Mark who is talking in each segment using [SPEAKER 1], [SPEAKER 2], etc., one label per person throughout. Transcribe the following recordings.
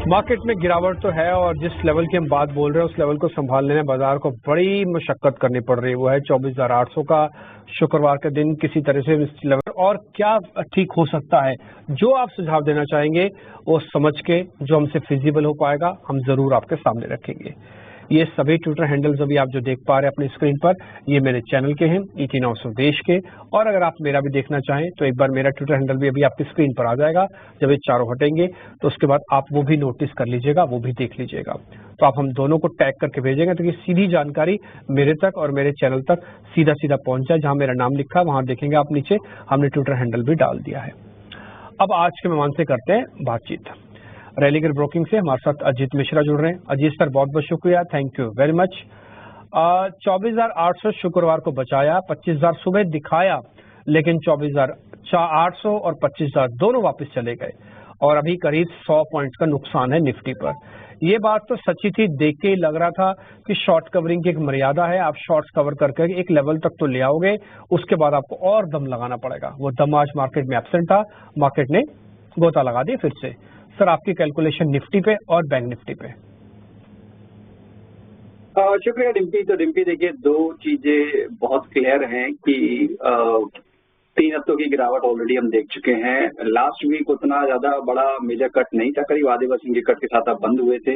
[SPEAKER 1] Market में गिरावट तो है और जिस लेवल की हम बात बोल रहे हैं उस लेवल को संभालने में बाजार को बड़ी मशक्कत करनी पड़ रही है। वो है 24,800 का शुक्रवार के दिन किसी तरह से इस लेवल और क्या ठीक हो सकता है। जो आप सुझाव देना चाहेंगे वो समझ के जो हमसे फिजिबल हो पाएगा हम जरूर आपके सामने रखेंगे। ये सभी ट्विटर हैंडल्स अभी आप जो देख पा रहे हैं अपनी स्क्रीन पर, ये मेरे चैनल के हैं ET Now स्वदेश के। और अगर आप मेरा भी देखना चाहें तो एक बार मेरा ट्विटर हैंडल भी अभी आपकी स्क्रीन पर आ जाएगा। जब ये चारों हटेंगे तो उसके बाद आप वो भी नोटिस कर लीजिएगा, वो भी देख लीजिएगा। तो आप हम दोनों को टैग करके भेजेंगे तो ये सीधी जानकारी मेरे तक और मेरे चैनल तक सीधा सीधा पहुंच जाए। जहां मेरा नाम लिखा है वहां देखेंगे आप नीचे हमने ट्विटर हैंडल भी डाल दिया है। अब आज के मेहमान से करते हैं बातचीत। रैलीगर ब्रोकिंग से हमारे साथ अजीत मिश्रा जुड़ रहे हैं। अजीत सर बहुत बहुत शुक्रिया, थैंक यू वेरी मच। 24,800 शुक्रवार को बचाया, 25,000 सुबह दिखाया, लेकिन 24,800 और 25,000 दोनों वापस चले गए और अभी करीब 100 पॉइंट्स का नुकसान है निफ्टी पर। ये बात तो सच्ची थी, देख के ही लग रहा था कि शॉर्ट कवरिंग की एक मर्यादा है। आप शॉर्ट्स कवर करके एक लेवल तक तो ले आओगे, उसके बाद आपको और दम लगाना पड़ेगा। वो दम आज मार्केट में एब्सेंट था, मार्केट ने गोता लगा दिया फिर से। सर आपकी कैलकुलेशन निफ्टी पे और बैंक निफ्टी पे।
[SPEAKER 2] शुक्रिया डिम्पी। तो डिम्पी देखिए, दो चीजें बहुत क्लियर हैं कि 3 हफ्तों की गिरावट ऑलरेडी हम देख चुके हैं। लास्ट वीक उतना ज्यादा बड़ा मेजर कट नहीं था, करीब आधे % के कट के साथ आप बंद हुए थे।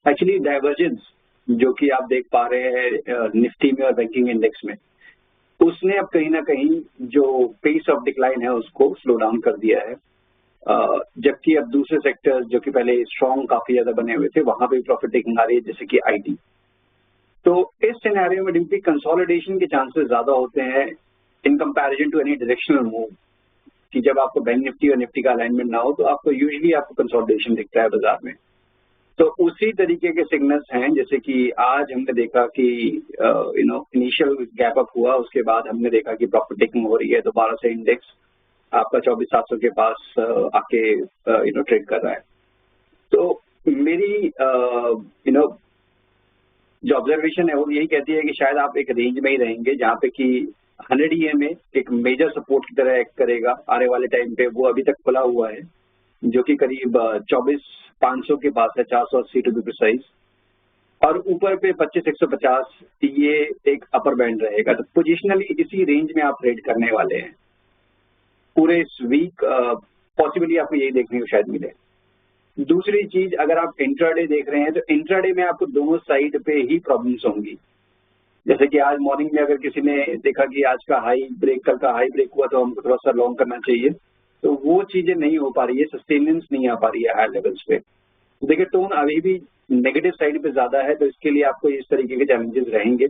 [SPEAKER 2] एक्चुअली डाइवर्जेंस जो कि आप देख पा रहे हैं निफ्टी में और बैंकिंग इंडेक्स में, उसने अब कहीं ना कहीं जो पेस ऑफ डिक्लाइन है उसको स्लो डाउन कर दिया है। जबकि अब दूसरे सेक्टर्स जो कि पहले स्ट्रॉन्ग काफी ज्यादा बने हुए थे वहां पे प्रॉफिट टेकिंग आ रही है, जैसे कि IT। तो इस सिनेरियो में डिम्पी कंसोलिडेशन के चांसेस ज्यादा होते हैं in comparison to any directional move, कि जब आपको बैंक निफ्टी और निफ्टी का अलाइनमेंट ना हो तो आपको यूजुअली आपको कंसोलिडेशन दिखता है बाजार में। तो उसी तरीके के सिग्नल्स हैं, जैसे कि आज हमने देखा कि इनिशियल गैप अप हुआ, उसके बाद हमने देखा कि प्रॉफिट टेकिंग हो रही है, दोबारा से इंडेक्स आपका 24,700 के पास आके ट्रेड कर रहा है। तो मेरी जो ऑब्जर्वेशन है वो यही कहती है कि शायद आप एक रेंज में ही रहेंगे जहाँ पे कि 100 EMA एक मेजर सपोर्ट की तरह एक्ट करेगा आने वाले टाइम पे। वो अभी तक खुला हुआ है जो कि करीब 24,500 के पास है, 480 टू बी प्रिसाइज, और ऊपर पे 25,150 ये एक अपर बैंड रहेगा। तो पोजिशनली इसी रेंज में आप ट्रेड करने वाले हैं पूरे इस वीक। पॉसिबली आपको यही देखने को शायद मिले। दूसरी चीज, अगर आप इंट्राडे देख रहे हैं तो इंट्राडे में आपको दोनों साइड पे ही प्रॉब्लम्स होंगी। जैसे कि आज मॉर्निंग में अगर किसी ने देखा कि आज का हाई ब्रेक, कल का हाई ब्रेक हुआ तो हमको थोड़ा सा लॉन्ग करना चाहिए, तो वो चीजें नहीं हो पा रही है, सस्टेनेंस नहीं आ पा रही है हायर लेवल्स पे। देखिए टोन अभी भी नेगेटिव साइड पे ज्यादा है, तो इसके लिए आपको इस तरीके के चैलेंजेस रहेंगे।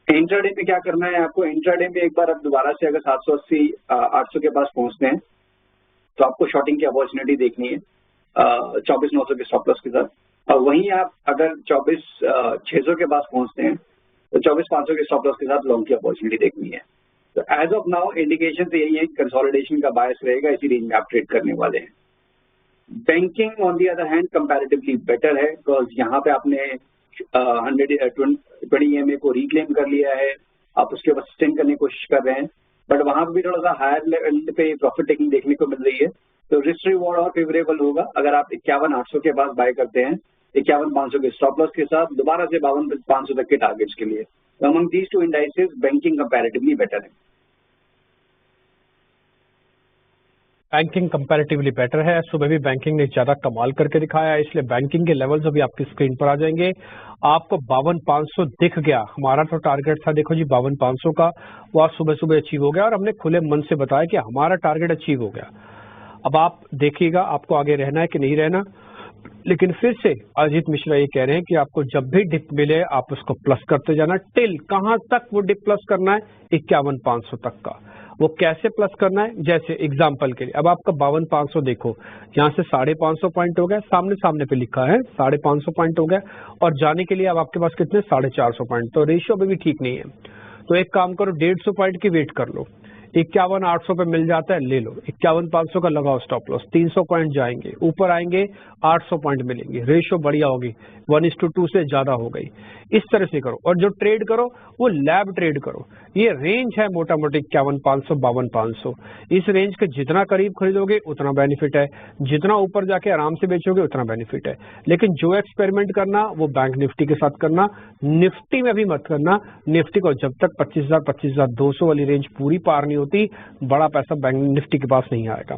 [SPEAKER 2] इंट्राडे में क्या करना है आपको, इंट्राडे में एक बार अब दोबारा से अगर 780 800 के पास पहुंचते हैं तो आपको शॉर्टिंग की अपॉर्चुनिटी देखनी है 24,900 के स्टॉप लॉस के साथ। और वहीं आप अगर 24,600 के पास पहुंचते हैं तो 24,500 के स्टॉप लॉस के साथ लॉन्ग की अपॉर्चुनिटी देखनी है। तो एज ऑफ नाउ इंडिकेशन तो यही है कि कंसोलिडेशन का बायस रहेगा, इसी रेंज में आप ट्रेड करने वाले हैं। Banking on the other hand comparatively better है, बिकॉज यहाँ पे आपने 120 EMA को रिक्लेम कर लिया है, आप उसके बाद सस्टेन करने की कोशिश कर रहे हैं, बट वहां पर भी थोड़ा सा हायर लेवल पे प्रॉफिट टेकिंग देखने को मिल रही है। तो रिस्क रिवॉर्ड और फेवरेबल होगा अगर आप 51,800 के पास बाय करते हैं 51,500 के स्टॉप लॉस के साथ, दोबारा से 52,500 तक के टारगेट्स के लिए। तो among these two indices banking comparatively better है।
[SPEAKER 1] बैंकिंग कंपैरेटिवली बेटर है। सुबह भी बैंकिंग ने ज्यादा कमाल करके दिखाया है, इसलिए बैंकिंग के लेवल्स अभी आपकी स्क्रीन पर आ जाएंगे। आपको 52,500 दिख गया, हमारा तो टारगेट था देखो जी 52,500 का, वो आज सुबह सुबह अचीव हो गया और हमने खुले मन से बताया कि हमारा टारगेट अचीव हो गया। अब आप देखिएगा आपको आगे रहना है कि नहीं रहना, लेकिन फिर से अजीत मिश्रा ये कह रहे हैं कि आपको जब भी डिप मिले आप उसको प्लस करते जाना। टिल कहां तक वो डिप प्लस करना है, 51,500 तक का। वो कैसे प्लस करना है, जैसे एग्जांपल के लिए अब आपका 52,500 देखो, यहाँ से 550 पॉइंट हो गया, सामने सामने पे लिखा है 550 पॉइंट हो गया, और जाने के लिए अब आपके पास कितने 450 पॉइंट, तो रेशियो अभी भी ठीक नहीं है। तो एक काम करो 150 पॉइंट की वेट कर लो, 51,800 पे मिल जाता है, ले लो। 51,500 का लगाओ स्टॉप लॉस, 300 पॉइंट जाएंगे, ऊपर आएंगे 800 पॉइंट मिलेंगे, रेशो बढ़िया होगी, 1:2 से ज्यादा हो गई। इस तरह से करो, और जो ट्रेड करो वो लैब ट्रेड करो। ये रेंज है मोटा मोटी 51,500 52,500। इस रेंज के जितना करीब खरीदोगे उतना बेनिफिट है, जितना ऊपर जाके आराम से बेचोगे उतना बेनिफिट है। लेकिन जो एक्सपेरिमेंट करना वो बैंक निफ्टी के साथ करना, निफ्टी में भी मत करना। निफ्टी को जब तक 25,000 25,200 वाली रेंज पूरी पार नहीं होती, बड़ा पैसा बैंक निफ्टी के पास नहीं आएगा।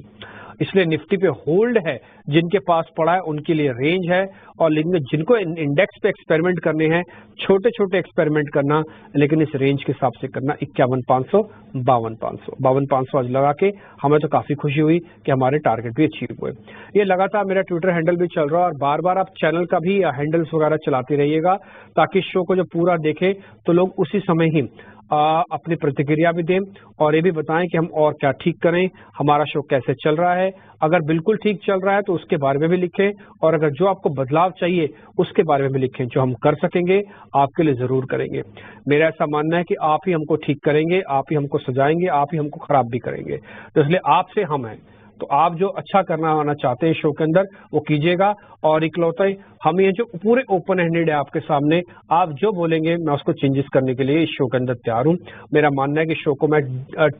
[SPEAKER 1] इसलिए निफ्टी पे होल्ड है, जिनके पास पड़ा है उनके लिए रेंज है, और लेकिन जिनको इंडेक्स पे एक्सपेरिमेंट करने हैं, छोटे छोटे एक्सपेरिमेंट करना, लेकिन इस रेंज के हिसाब से करना। 51,500 52,500 52,500 आज लगा के हमें तो काफी खुशी हुई कि हमारे टारगेट भी अचीव हुए। ये लगातार मेरा ट्विटर हैंडल भी चल रहा है, और बार बार आप चैनल का भी हैंडल्स वगैरह चलाते रहिएगा, ताकि शो को जब पूरा देखें तो लोग उसी समय ही अपनी प्रतिक्रिया भी दें, और ये भी बताएं कि हम और क्या ठीक करें, हमारा शो कैसे चल रहा है। अगर बिल्कुल ठीक चल रहा है तो उसके बारे में भी लिखें, और अगर जो आपको बदलाव चाहिए उसके बारे में भी लिखें। जो हम कर सकेंगे आपके लिए जरूर करेंगे। मेरा ऐसा मानना है कि आप ही हमको ठीक करेंगे, आप ही हमको सजाएंगे, आप ही हमको खराब भी करेंगे। तो इसलिए आपसे हम हैं, तो आप जो अच्छा करना आना चाहते हैं शो के अंदर वो कीजिएगा। और इकलौते हम ये जो पूरे ओपन हैंडेड है आपके सामने, आप जो बोलेंगे मैं उसको चेंजेस करने के लिए इस शो के अंदर तैयार हूं। मेरा मानना है कि शो को मैं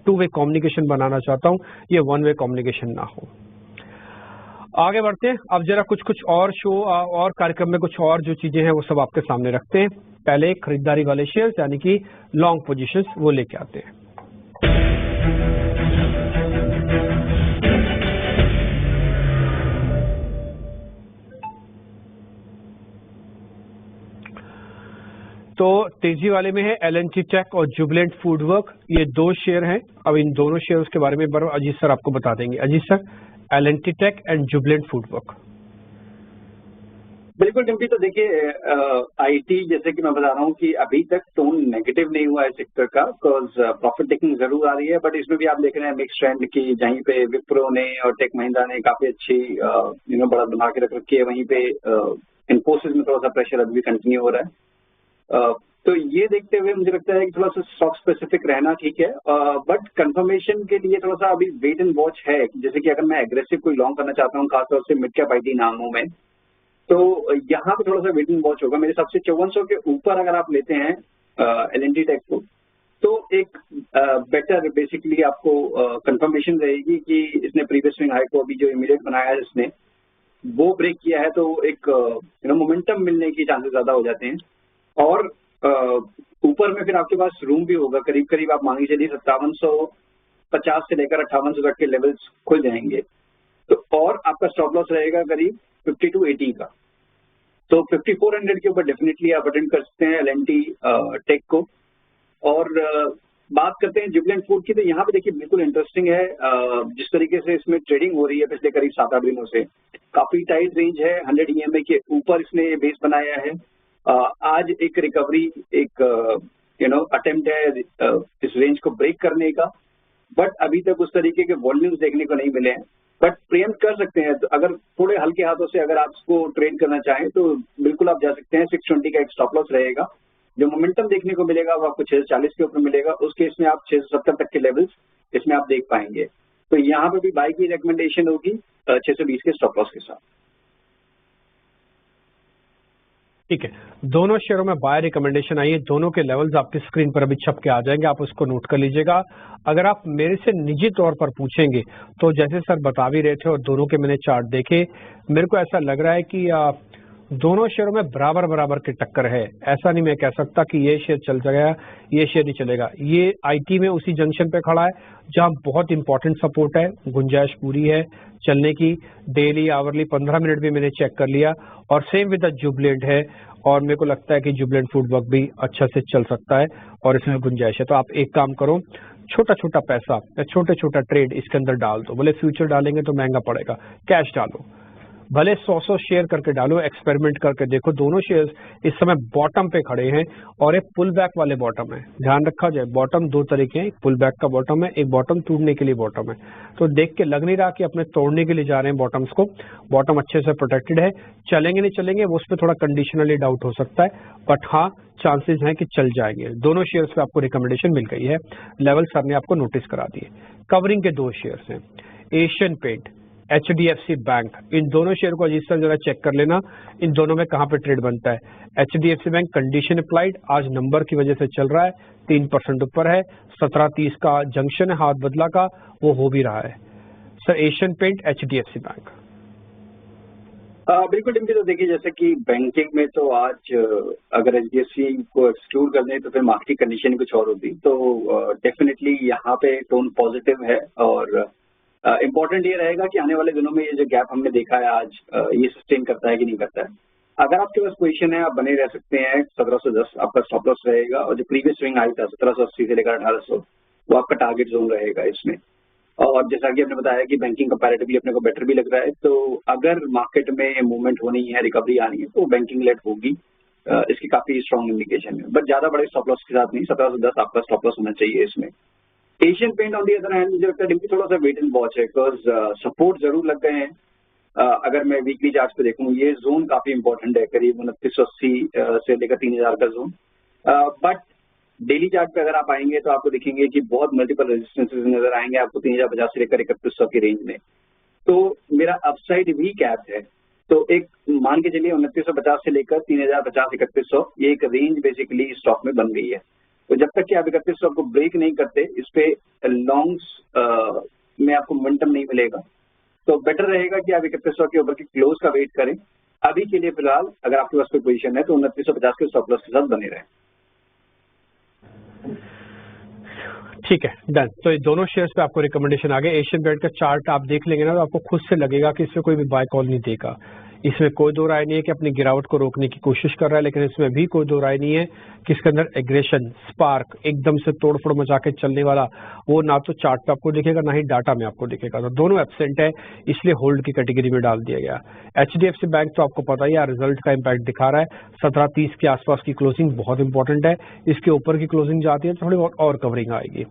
[SPEAKER 1] 2 वे कम्युनिकेशन बनाना चाहता हूं, ये 1 वे कम्युनिकेशन ना हो। आगे बढ़ते हैं, अब जरा कुछ और शो और कार्यक्रम में कुछ और जो चीजें हैं वो सब आपके सामने रखते हैं। पहले खरीदारी वाले शेयर्स यानी कि लॉन्ग पोजीशंस वो लेके आते हैं। तो तेजी वाले में है L&T टेक और जुबिलेंट फूडवर्क, ये 2 शेयर हैं। अब इन दोनों शेयर्स के बारे में अजीत सर आपको बता देंगे। Ajit sir, L&T tech and Jubilant Foodwork.
[SPEAKER 2] बिल्कुल टिम्पी, तो देखिए आईटी जैसे कि मैं बता रहा हूँ कि अभी तक टोन नेगेटिव नहीं हुआ है सेक्टर का, बिकॉज प्रॉफिट टेकिंग जरूर आ रही है, बट इसमें भी आप देख रहे हैं मिक्स ट्रेंड की, जहीं पे विप्रो ने और टेक महिंद्रा ने काफी अच्छी बढ़त बना के रख रखी है, वहीं पे इन्फोसिस में थोड़ा सा प्रेशर अभी भी कंटिन्यू हो रहा है। तो ये देखते हुए मुझे लगता है कि थोड़ा सा स्टॉक स्पेसिफिक रहना ठीक है, बट कंफर्मेशन के लिए थोड़ा सा अभी वेट एंड वॉच है। जैसे कि अगर मैं एग्रेसिव कोई लॉन्ग करना चाहता हूँ खासतौर से मिड कैप आईटी नामों में, तो यहाँ पे थोड़ा सा वेट एंड वॉच होगा। मेरे हिसाब से 5400 के ऊपर अगर आप लेते हैं L&T टेक को, तो एक बेटर बेसिकली आपको कंफर्मेशन रहेगी कि इसने प्रीवियस स्विंग हाई को अभी जो इमीडिएट बनाया है इसने वो ब्रेक किया है, तो एक मोमेंटम मिलने की चांसेस ज्यादा हो जाते हैं। और ऊपर में फिर आपके पास रूम भी होगा, करीब करीब आप मांगी चलिए 5750 से लेकर 5800 तक के लेवल्स खुल जाएंगे। तो और आपका स्टॉप लॉस रहेगा करीब 50 to 80 का। तो 5400 के ऊपर डेफिनेटली आप अटेंड कर सकते हैं L&T टेक को। और बात करते हैं जुबिलेंट फूड की, तो यहाँ पे देखिए बिल्कुल इंटरेस्टिंग है जिस तरीके से इसमें ट्रेडिंग हो रही है पिछले करीब 7-8 दिनों से। काफी टाइट रेंज है, 100 EMA के ऊपर इसने बेस बनाया है। आज एक रिकवरी, एक अटेम्प्ट है इस रेंज को ब्रेक करने का, बट अभी तक उस तरीके के वॉल्यूम्स देखने को नहीं मिले हैं। बट प्रियम्प्ट कर सकते हैं, तो अगर थोड़े हल्के हाथों से अगर आप इसको ट्रेड करना चाहें तो बिल्कुल आप जा सकते हैं। 620 का एक स्टॉप लॉस रहेगा। जो मोमेंटम देखने को मिलेगा वो आपको 640 के ऊपर मिलेगा, उस केस में आप 670 तक के लेवल्स इसमें आप देख पाएंगे। तो यहाँ पे भी बाई की रिकमेंडेशन होगी 620 के स्टॉप लॉस के साथ।
[SPEAKER 1] ठीक है, दोनों शेयरों में बाय रिकमेंडेशन आई है, दोनों के लेवल्स आपकी स्क्रीन पर अभी छप के आ जाएंगे, आप उसको नोट कर लीजिएगा। अगर आप मेरे से निजी तौर पर पूछेंगे तो जैसे सर बता भी रहे थे और दोनों के मैंने चार्ट देखे, मेरे को ऐसा लग रहा है कि दोनों शेयरों में बराबर बराबर की टक्कर है। ऐसा नहीं मैं कह सकता कि ये शेयर चल जाएगा ये शेयर नहीं चलेगा। ये आईटी में उसी जंक्शन पे खड़ा है जहां बहुत इंपॉर्टेंट सपोर्ट है, गुंजाइश पूरी है चलने की। डेली आवरली 15 मिनट भी मैंने चेक कर लिया, और सेम विद द जुबिलेंट है, और मेरे को लगता है कि जुबिलेंट फूडवर्क भी अच्छा से चल सकता है और इसमें गुंजाइश है। तो आप एक काम करो, छोटा छोटा पैसा, छोटा छोटा ट्रेड इसके अंदर डाल दो। बोले फ्यूचर डालेंगे तो महंगा पड़ेगा, कैश डालो, भले 100 शेयर करके डालो, एक्सपेरिमेंट करके देखो। दोनों शेयर्स इस समय बॉटम पे खड़े हैं और एक पुल बैक वाले बॉटम है। ध्यान रखा जाए, बॉटम दो तरीके हैं, एक पुल बैक का बॉटम है, एक बॉटम टूटने के लिए बॉटम है। तो देख के लग नहीं रहा कि अपने तोड़ने के लिए जा रहे हैं बॉटम्स को। बॉटम अच्छे से प्रोटेक्टेड है, चलेंगे नहीं चलेंगे वो उस पर थोड़ा कंडीशनली डाउट हो सकता है, बट हाँ चांसेस हैं कि चल जाएंगे। दोनों शेयर्स पे आपको रिकमेंडेशन मिल गई है, लेवल सर ने आपको नोटिस करा दिए। कवरिंग के दो शेयर्स हैं, एशियन पेंट, HDFC बैंक। इन दोनों शेयर को अजीत सर जरा चेक कर लेना, इन दोनों में कहाँ पे ट्रेड बनता है। HDFC बैंक कंडीशन अप्लाइड, आज नंबर की वजह से चल रहा है, 3% ऊपर है। 17:30 का जंक्शन है हाथ बदला का, वो हो भी रहा है। Sir Asian paint, HDFC bank.
[SPEAKER 2] बिल्कुल डिम्पी, तो देखिए जैसे कि बैंकिंग में तो आज अगर HDFC को एक्सक्लूड कर दें तो फिर मार्केट कंडीशन कुछ और होती, तो डेफिनेटली यहाँ पे टोन पॉजिटिव है। और इम्पोर्टेंट ये रहेगा कि आने वाले दिनों में ये जो गैप हमने देखा है आज, ये सस्टेन करता है कि नहीं करता है। अगर आपके पास पोजीशन है, आप बने रह सकते हैं। 1710 आपका स्टॉप लॉस रहेगा, और जो प्रीवियस स्विंग आई था 1780 से लेकर 1800, वो आपका टारगेट जोन रहेगा इसमें। और जैसा कि आपने बताया कि बैंकिंग कंपैरेटिवली अपने को बेटर भी लग रहा है, तो अगर मार्केट में मूवमेंट होनी है, रिकवरी आनी है, तो बैंकिंग लेट होगी। इसकी काफी स्ट्रॉन्ग इंडिकेशन है, बट ज्यादा बड़े स्टॉप लॉस के साथ नहीं। 1710 आपका स्टॉप लॉस होना चाहिए इसमें। Asian paint on the other hand मुझे लगता है डिम्पी थोड़ा सा वेट एंड वॉच है, बिकॉज सपोर्ट जरूर लग गए हैं। अगर मैं वीकली चार्ट पे देखूं, ये जोन काफी इंपॉर्टेंट है, करीब 2980 से लेकर 3000 का जोन। बट डेली चार्ट पे अगर आप आएंगे तो आपको दिखेंगे कि बहुत मल्टीपल रेजिस्टेंसेस नजर आएंगे आपको 3050 से लेकर 3100 की रेंज में। तो मेरा अपसाइड भी कैप है, तो एक मान के चलिए 2950 से लेकर 3050 3100, ये एक रेंज बेसिकली स्टॉक में बन गई है। तो जब तक कि आप 3100 को ब्रेक नहीं करते, इस पे लॉन्ग्स में आपको मोमेंटम नहीं मिलेगा। तो बेटर रहेगा कि आप 3100 के ऊपर की क्लोज का वेट करें। अभी के लिए फिलहाल अगर आपके पास कोई पोजीशन है तो 2950 के स्टॉप लॉस के साथ बने रहें।
[SPEAKER 1] ठीक है, डन। तो ये दोनों शेयर्स पे आपको रिकमेंडेशन आ गया। एशियन पेंट का चार्ट आप देख लेंगे ना, तो आपको खुद से लगेगा कि इसमें कोई भी बाय कॉल नहीं देगा। इसमें कोई दो राय नहीं है कि अपनी गिरावट को रोकने की कोशिश कर रहा है, लेकिन इसमें भी कोई दो राय नहीं है कि इसके अंदर एग्रेशन, स्पार्क, एकदम से तोड़फोड़ मचा के चलने वाला, वो ना तो चार्ट पे आपको दिखेगा ना ही डाटा में आपको दिखेगा। तो दोनों एब्सेंट है, इसलिए होल्ड की कैटेगरी में डाल दिया गया। HDFC बैंक तो आपको पता ही है, रिजल्ट का इम्पैक्ट दिखा रहा है। 17:30 के आसपास की क्लोजिंग बहुत इंपॉर्टेंट है, इसके ऊपर की क्लोजिंग जाती है तो थोड़ी बहुत और कवरिंग आएगी।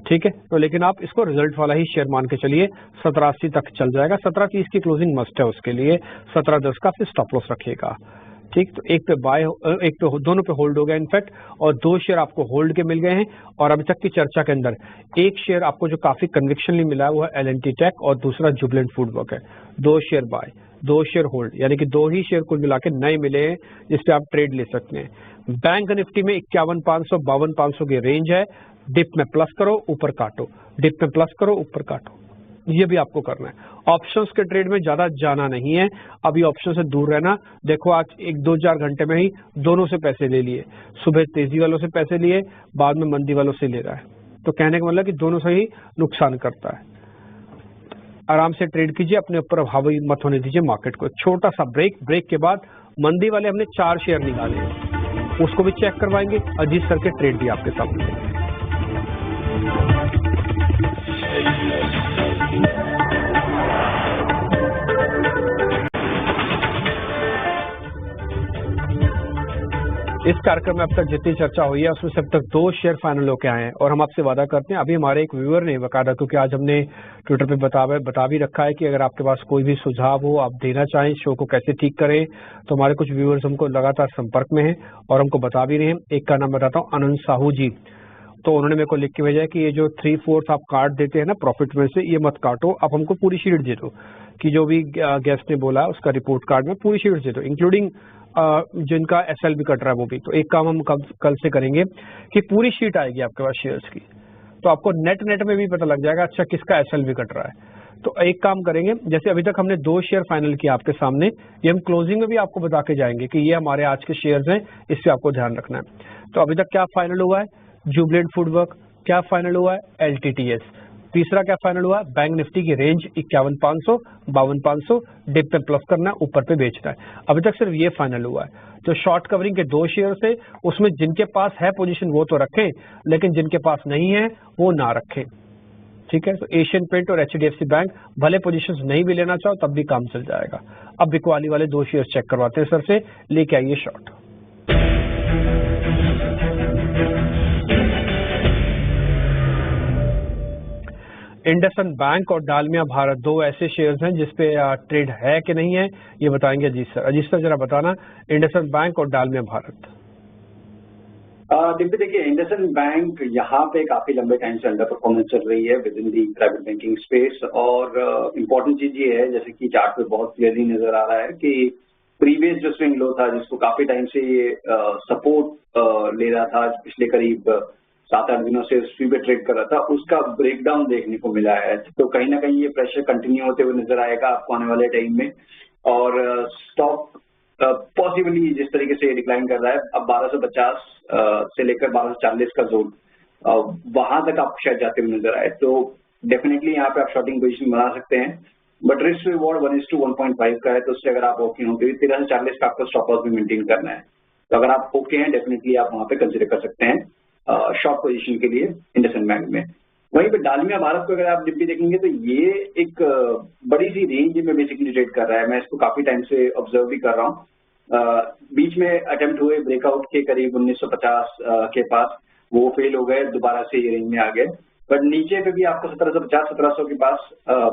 [SPEAKER 1] ठीक है, तो लेकिन आप इसको रिजल्ट वाला ही शेयर मान के चलिए, 1780 तक चल जाएगा। 17:30 की क्लोजिंग मस्ट है उसके लिए, 1710 का फिर स्टॉप लॉस रखिएगा। ठीक, तो एक पे बाय, एक पे दोनों पे होल्ड हो गया इनफैक्ट, और दो शेयर आपको होल्ड के मिल गए हैं। और अभी तक की चर्चा के अंदर एक शेयर आपको जो काफी कन्विक्शनली मिला है वो है L&T टेक, और दूसरा जुबिलेंट फूडवर्क है। दो शेयर बाय, दो शेयर होल्ड, यानी कि दो ही शेयर कुल मिला के नए मिले हैं जिसपे आप ट्रेड ले सकते हैं। बैंक निफ्टी में 51,500 52,500 की रेंज है। डिप में प्लस करो, ऊपर काटो, डिप में प्लस करो, ऊपर काटो, ये भी आपको करना है। ऑप्शंस के ट्रेड में ज्यादा जाना नहीं है, अभी ऑप्शन से दूर रहना। देखो आज 1-2-4 घंटे में ही दोनों से पैसे ले लिए, सुबह तेजी वालों से पैसे लिए, बाद में मंदी वालों से ले रहा है। तो कहने का मतलब कि दोनों से ही नुकसान करता है। आराम से ट्रेड कीजिए, अपने ऊपर हावी मत होने दीजिए मार्केट को। छोटा सा ब्रेक के बाद मंदी वाले हमने 4 शेयर निकाले, उसको भी चेक करवाएंगे। अजीत सर के ट्रेड भी आपके सामने। इस कार्यक्रम में अब तक जितनी चर्चा हुई है उसमें से अब तक 2 शेयर फाइनल होके आए हैं, और हम आपसे वादा करते हैं, अभी हमारे एक व्यूअर ने बकायदा, क्योंकि आज हमने ट्विटर पे बता भी रखा है कि अगर आपके पास कोई भी सुझाव हो, आप देना चाहें शो को कैसे ठीक करें, तो हमारे कुछ व्यूअर्स हमको लगातार संपर्क में हैं और हमको बता भी रहे हैं। एक का नाम बताता हूँ, आनंद साहू जी। तो उन्होंने मेरे को लिख के भेजा है कि ये जो 3/4 आप काट देते हैं ना प्रॉफिट में से, ये मत काटो, आप हमको पूरी शीट दे दो, कि जो भी गेस्ट ने बोला उसका रिपोर्ट कार्ड में पूरी शीट दे दो, इंक्लूडिंग जिनका SL भी कट रहा है वो भी। तो एक काम हम कल से करेंगे कि पूरी शीट आएगी आपके पास शेयर्स की, तो आपको नेट में भी पता लग जाएगा अच्छा किसका SL भी कट रहा है। तो एक काम करेंगे, जैसे अभी तक हमने 2 शेयर फाइनल किया आपके सामने, ये हम क्लोजिंग में भी आपको बता के जाएंगे कि ये हमारे आज के शेयर्स हैं, इससे आपको ध्यान रखना है। तो अभी तक क्या फाइनल हुआ है? जुबिलेंट फूडवर्क। क्या फाइनल हुआ है? LTTS। तीसरा क्या फाइनल हुआ? बैंक निफ्टी की रेंज 51,500 52,500, डिप पे प्लस करना है, ऊपर पे बेचना है। अभी तक सिर्फ ये फाइनल हुआ है। तो शॉर्ट कवरिंग के 2 शेयर थे, उसमें जिनके पास है पोजीशन वो तो रखें, लेकिन जिनके पास नहीं है वो ना रखें। ठीक है, तो एशियन पेंट और HDFC बैंक भले पोजीशंस नहीं भी लेना चाहो तब भी काम चल जाएगा। अब बिकवाली वाले 2 शेयर चेक करवाते हैं सर से, लेके आइए शॉर्ट। इंडसइंड बैंक और डालमिया भारत 2 ऐसे शेयर्स हैं जिसपे ट्रेड है कि नहीं है, ये बताएंगे अजीत सर। अजीत सर जरा बताना, इंडसइंड बैंक और डालमिया भारत।
[SPEAKER 2] डिम्पी देखिए, इंडसइंड बैंक यहाँ पे काफी लंबे टाइम से अंडर परफॉर्मेंस चल रही है with in the private banking space. और इम्पोर्टेंट चीज ये है, जैसे कि चार्ट पे बहुत क्लियरली नजर आ रहा है कि प्रीवियस जो स्विंग लो था, जिसको काफी टाइम से ये सपोर्ट ले रहा था, पिछले करीब 7-8 दिनों से उस पे ट्रेड कर रहा था, उसका ब्रेकडाउन देखने को मिला है। तो कहीं ना कहीं ये प्रेशर कंटिन्यू होते हुए नजर आएगा आपको आने वाले टाइम में। और स्टॉक पॉसिबली जिस तरीके से डिक्लाइन कर रहा है, अब 1250 से लेकर 1240 का जोन, वहां तक आप शायद जाते हुए नजर आए, तो डेफिनेटली यहाँ पे आप शॉर्टिंग पोजीशन बना सकते हैं। बट रिस्क रिवॉर्ड 1:1.5 का है, तो उससे अगर आप ओके हो तो 1340 का आपको स्टॉप लॉस भी मेंटेन करना है। तो अगर आप ओके हैं, डेफिनेटली आप वहां पे कंसिडर कर सकते हैं शॉर्ट पोजीशन के लिए इंडसइंड बैंक में। वहीं पे डालमिया भारत को अगर आप डिप्टी देखेंगे तो ये एक बड़ी सी रेंज में बेसिकली ट्रेड कर रहा है। मैं इसको काफी टाइम से ऑब्जर्व भी कर रहा हूँ। बीच में अटेम्प्ट हुए ब्रेकआउट के करीब 1950 के पास, वो फेल हो गए, दोबारा से ये रेंज में आ गए। बट नीचे पे भी आपको 1750-1700 के पास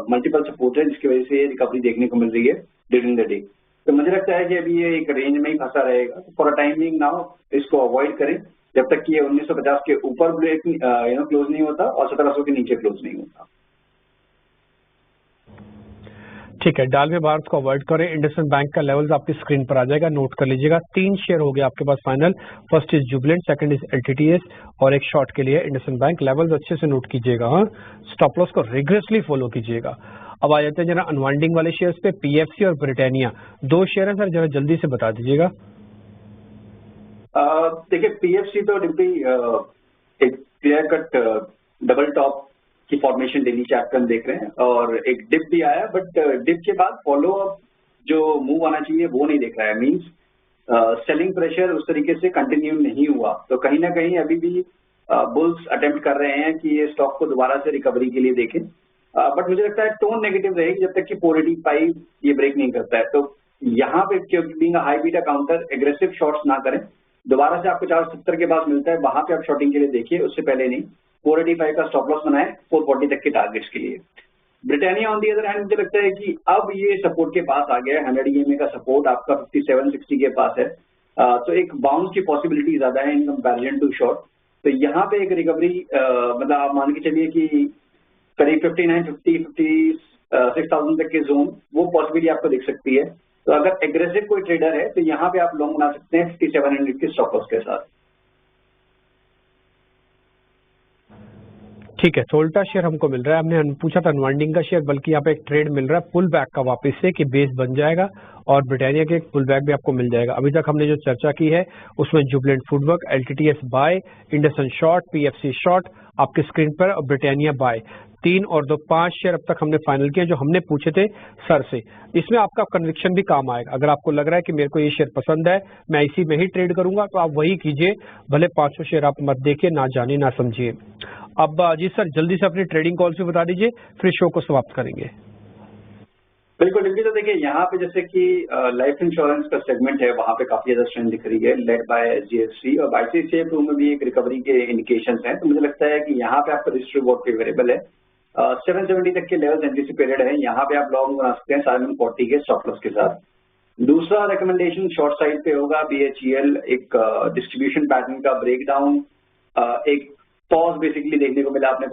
[SPEAKER 2] मल्टीपल सपोर्ट है, जिसकी वजह से रिकवरी देखने को मिल रही है ड्यूरिंग द डे। तो मुझे लगता है कि अभी ये एक रेंज में ही फंसा रहेगा। फॉर अ टाइमिंग नाउ इसको अवॉइड करें जब तक कि ये 1950 के ऊपर ब्रेक क्लोज नहीं होता और 1700 के नीचे क्लोज नहीं होता।
[SPEAKER 1] ठीक है, डालमिया भारत को अवॉइड करें। इंडसइंड बैंक का लेवल्स आपकी स्क्रीन पर आ जाएगा, नोट कर लीजिएगा। 3 शेयर हो गए आपके पास final. First is Jubilant, second is LTTS और एक शॉर्ट के लिए इंडसइंड बैंक। लेवल्स अच्छे से नोट कीजिएगा, हाँ, स्टॉप लॉस को रिग्रेसली फॉलो कीजिएगा। अब आ जाते हैं जरा अनवाइंडिंग वाले शेयर्स पे। PFC और ब्रिटानिया 2 शेयर है सर, जरा जल्दी से बता दीजिएगा।
[SPEAKER 2] देखिए, PFC तो डिप्टी एक क्लियर कट डबल टॉप की फॉर्मेशन डेली चार्ट पर देख रहे हैं, और एक डिप भी आया, बट डिप के बाद फॉलो अप जो मूव आना चाहिए वो नहीं देख रहा है। मींस सेलिंग प्रेशर उस तरीके से कंटिन्यू नहीं हुआ, तो कहीं ना कहीं अभी भी बुल्स अटेम्प्ट कर रहे हैं कि ये स्टॉक को दोबारा से रिकवरी के लिए देखें। बट मुझे लगता है टोन नेगेटिव रहेगी जब तक कि 485 ये ब्रेक नहीं करता है। तो यहाँ पे क्योंकि being high beta counter, aggressive shorts ना करें। दोबारा से आपको 470 के पास मिलता है, वहां पे आप शॉर्टिंग के लिए देखिए, उससे पहले नहीं। 485 का स्टॉप लॉस बनाए 440 तक के टारगेट्स के लिए। Britannia on the other hand, मुझे लगता है कि अब ये सपोर्ट के पास आ गया है। 100 EMA का सपोर्ट आपका 5760 के पास है, तो एक बाउंस की पॉसिबिलिटी ज्यादा है इन कंपैरिजन टू शॉर्ट। तो यहाँ पे एक रिकवरी मतलब आप मान के चलिए कि करीब 5950 56,000 तक के जोन वो पॉसिबिलिटी आपको दिख सकती है। तो अगर एग्रेसिव कोई ट्रेडर है तो यहाँ पे आप लॉन्ग बना सकते हैं 5700 के स्टॉप लॉस के साथ।
[SPEAKER 1] ठीक है, तो उल्टा शेयर हमको मिल रहा है। हमने पूछा था अनवाइंडिंग का शेयर, बल्कि यहाँ पे एक ट्रेड मिल रहा है पुल बैक का वापस से, कि बेस बन जाएगा और ब्रिटानिया के पुल बैक भी आपको मिल जाएगा। अभी तक हमने जो चर्चा की है उसमें Jubilant Foodwork, LTTS buy, IndusInd short, PFC short आपकी स्क्रीन पर, और ब्रिटानिया बाय। 3 और 2 5 शेयर अब तक हमने फाइनल किए जो हमने पूछे थे सर से। इसमें आपका कन्विक्शन भी काम आएगा। अगर आपको लग रहा है कि मेरे को ये शेयर पसंद है, मैं इसी में ही ट्रेड करूंगा, तो आप वही कीजिए, भले 500 शेयर आप मत देखिए, ना जानिए ना समझिए। अब जी सर जल्दी से अपनी ट्रेडिंग कॉल्स भी बता दीजिए, फिर शो को समाप्त करेंगे।
[SPEAKER 2] बिल्कुल डिम्पी, तो देखिए यहाँ पे जैसे कि लाइफ इंश्योरेंस का सेगमेंट है, वहां पे काफी ज्यादा स्ट्रेंथ दिख रही है, लेड बाय HDFC, और ICICI प्रू में भी एक रिकवरी के इंडिकेशंस हैं। तो मुझे लगता है कि यहाँ पे आपका रिस्क रिवॉर्ड फेवरेबल है। 770 तक के लेवल्स एंटिसिपेटेड है, यहाँ पे आप लॉन्ग बना सकते हैं 740 के स्टॉप लॉस के साथ। दूसरा रिकमेंडेशन शॉर्ट साइड पे होगा BHEL, एक डिस्ट्रीब्यूशन पैटर्न का ब्रेकडाउन, एक पॉज बेसिकली देखने को मिला आपने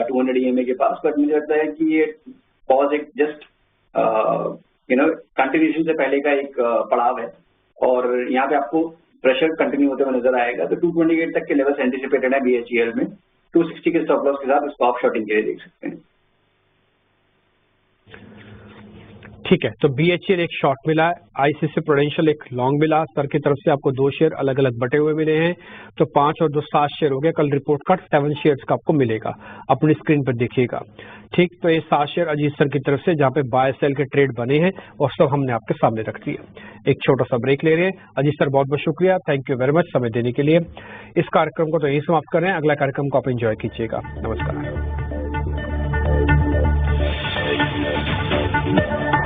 [SPEAKER 2] 200 EMA के पास। बट मुझे लगता है कि ये पॉज एक जस्ट कंटिन्यूशन से पहले का एक पड़ाव है, और यहाँ पे आपको प्रेशर कंटिन्यू होते हुए नजर आएगा। तो 228 तक के लेवल्स एंटिसिपेटेड है BHEL में। 260 के स्टॉप लॉस के साथ उसको आप शॉर्टिंग के लिए देख सकते हैं।
[SPEAKER 1] ठीक है, तो BHEL एक शॉर्ट मिला है, ICICI प्रूडेंशियल एक लॉन्ग मिला। सर की तरफ से आपको 2 शेयर अलग अलग बटे हुए मिले हैं, तो 5 और 2 7 शेयर हो गए। कल रिपोर्ट कार्ड 7 शेयर्स का आपको मिलेगा, अपनी स्क्रीन पर देखिएगा। ठीक, तो ये 7 शेयर अजीत सर की तरफ से जहाँ पे बाय सेल के ट्रेड बने हैं और सब हमने आपके सामने रख दिए। एक छोटा सा ब्रेक ले रहे हैं। अजीत सर बहुत बहुत शुक्रिया, थैंक यू वेरी मच समय देने के लिए। इस कार्यक्रम को तो यही समाप्त कर रहे हैं, अगला कार्यक्रम को आप एंजॉय कीजिएगा। नमस्कार।
[SPEAKER 3] है।